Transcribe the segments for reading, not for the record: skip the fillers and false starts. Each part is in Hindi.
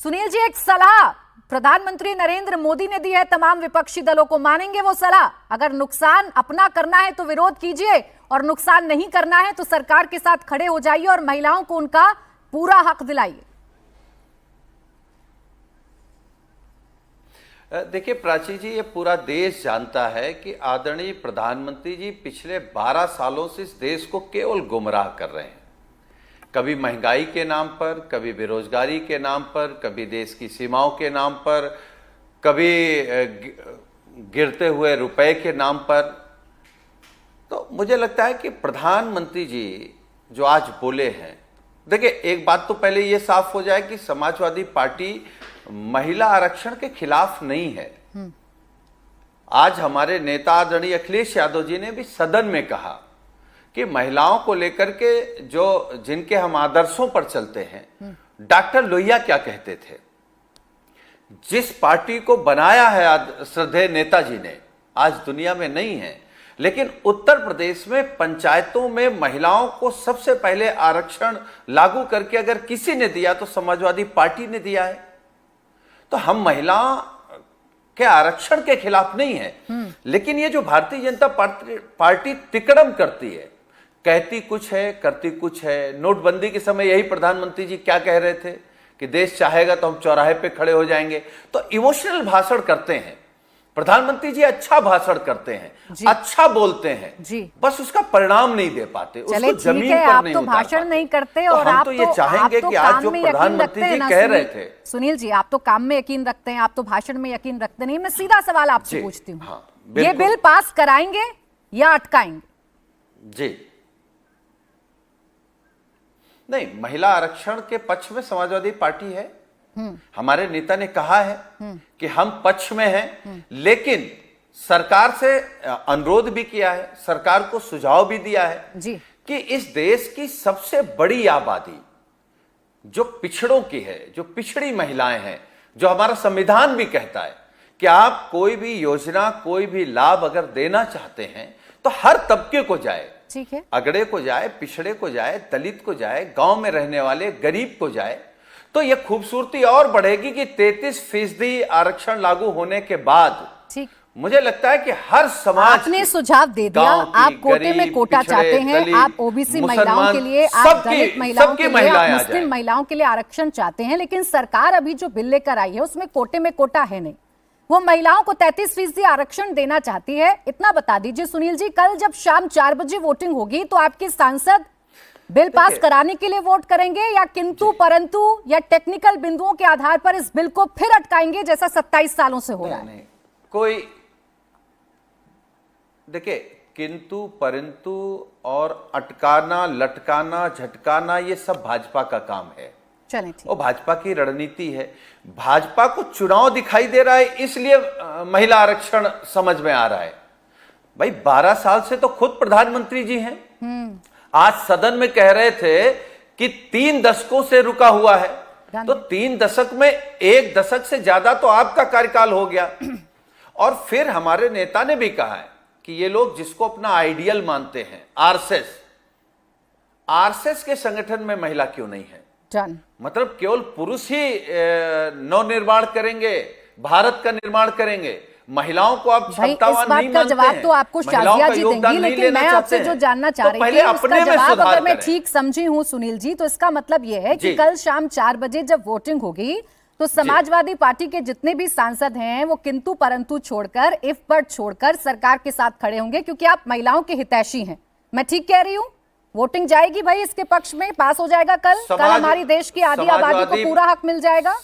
सुनील जी, एक सलाह प्रधानमंत्री नरेंद्र मोदी ने दी है तमाम विपक्षी दलों को, मानेंगे वो सलाह? अगर नुकसान अपना करना है तो विरोध कीजिए और नुकसान नहीं करना है तो सरकार के साथ खड़े हो जाइए और महिलाओं को उनका पूरा हक दिलाइए। देखिए प्राची जी, ये पूरा देश जानता है कि आदरणीय प्रधानमंत्री जी पिछले 12 सालों से इस देश को केवल गुमराह कर रहे हैं। कभी महंगाई के नाम पर, कभी बेरोजगारी के नाम पर, कभी देश की सीमाओं के नाम पर, कभी गिरते हुए रुपए के नाम पर। तो मुझे लगता है कि प्रधानमंत्री जी जो आज बोले हैं, देखिए एक बात तो पहले ये साफ हो जाए कि समाजवादी पार्टी महिला आरक्षण के खिलाफ नहीं है। आज हमारे नेता आदरणीय अखिलेश यादव जी ने भी सदन में कहा कि महिलाओं को लेकर के जिनके हम आदर्शों पर चलते हैं, डॉक्टर लोहिया क्या कहते थे, जिस पार्टी को बनाया है श्रद्धेय नेताजी ने, आज दुनिया में नहीं है, लेकिन उत्तर प्रदेश में पंचायतों में महिलाओं को सबसे पहले आरक्षण लागू करके अगर किसी ने दिया तो समाजवादी पार्टी ने दिया है। तो हम महिला के आरक्षण के खिलाफ नहीं है, लेकिन ये जो भारतीय जनता पार्टी तिकड़म करती है, कहती कुछ है करती कुछ है। नोटबंदी के समय यही प्रधानमंत्री जी क्या कह रहे थे कि देश चाहेगा तो हम चौराहे पे खड़े हो जाएंगे। तो इमोशनल भाषण करते हैं प्रधानमंत्री जी, अच्छा भाषण करते हैं, अच्छा बोलते हैं जी, बस उसका परिणाम नहीं दे पाते, उसको जमीन पर नहीं उतार पाते। भाषण नहीं करते और हम तो ये चाहेंगे कि आज जो प्रधानमंत्री जी कह रहे थे। सुनील जी, आप तो काम में यकीन रखते हैं, आप तो भाषण में यकीन रखते नहीं। मैं सीधा सवाल आपसे पूछती हूँ, ये बिल पास कराएंगे या अटकाएंगे? जी नहीं, महिला आरक्षण के पक्ष में समाजवादी पार्टी है। हमारे नेता ने कहा है कि हम पक्ष में हैं, लेकिन सरकार से अनुरोध भी किया है, सरकार को सुझाव भी दिया है जी, कि इस देश की सबसे बड़ी आबादी जो पिछड़ों की है, जो पिछड़ी महिलाएं हैं, जो हमारा संविधान भी कहता है कि आप कोई भी योजना, कोई भी लाभ अगर देना चाहते हैं तो हर तबके को जाए, ठीक है, अगड़े को जाए, पिछड़े को जाए, दलित को जाए, गांव में रहने वाले गरीब को जाए। तो यह खूबसूरती और बढ़ेगी कि 33% आरक्षण लागू होने के बाद ठीक, मुझे लगता है कि हर समाज, आपने सुझाव दे दिया, आप कोटे में कोटा चाहते हैं, आप ओबीसी महिलाओं के लिए, आप दलित महिलाओं के लिए, आप मुस्लिम महिलाओं के लिए आरक्षण चाहते हैं, लेकिन सरकार अभी जो बिल लेकर आई है उसमें कोटे में कोटा है नहीं, वो महिलाओं को 33% आरक्षण देना चाहती है। इतना बता दीजिए सुनील जी, कल जब शाम 4 बजे वोटिंग होगी तो आपके सांसद बिल पास कराने के लिए वोट करेंगे या किंतु परंतु या टेक्निकल बिंदुओं के आधार पर इस बिल को फिर अटकाएंगे जैसा 27 सालों से हो रहा है? नहीं, कोई देखिए, किंतु परंतु और अटकाना, लटकाना, झटकाना, ये सब भाजपा का काम है। चलें ठीक, वो भाजपा की रणनीति है। भाजपा को चुनाव दिखाई दे रहा है, इसलिए महिला आरक्षण समझ में आ रहा है। भाई 12 साल से तो खुद प्रधानमंत्री जी हैं, आज सदन में कह रहे थे कि 3 दशकों से रुका हुआ है, तो 3 दशक में 1 दशक से ज्यादा तो आपका कार्यकाल हो गया। और फिर हमारे नेता ने भी कहा है कि ये लोग जिसको अपना आइडियल मानते हैं, आरएसएस के संगठन में महिला क्यों नहीं है? मतलब केवल पुरुष ही नवनिर्माण करेंगे, भारत का निर्माण करेंगे, महिलाओं को आप क्षमतावान नहीं मानते हैं। जवाब तो आपको शाजिया जी देंगी, लेकिन मैं आपसे जो जानना चाह रही थी उसका जवाब अगर मैं ठीक समझी हूं सुनील जी, तो इसका मतलब यह है कि कल शाम 4 बजे जब वोटिंग होगी तो समाजवादी पार्टी के जितने भी सांसद हैं वो किंतु परंतु छोड़कर, इफ पर छोड़कर सरकार के साथ खड़े होंगे, क्योंकि आप महिलाओं के हितैषी हैं। मैं ठीक कह रही हूं? वोटिंग जाएगी भाई इसके पक्ष में, पास हो जाएगा कल हमारी देश की आधी आबादी को पूरा हक मिल जाएगा।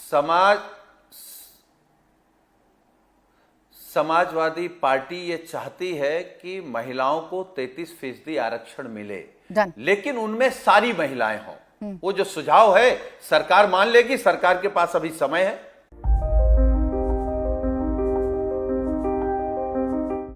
समाजवादी पार्टी ये चाहती है कि महिलाओं को 33% आरक्षण मिले, लेकिन उनमें सारी महिलाएं हों। वो जो सुझाव है सरकार मान लेगी, सरकार के पास अभी समय है।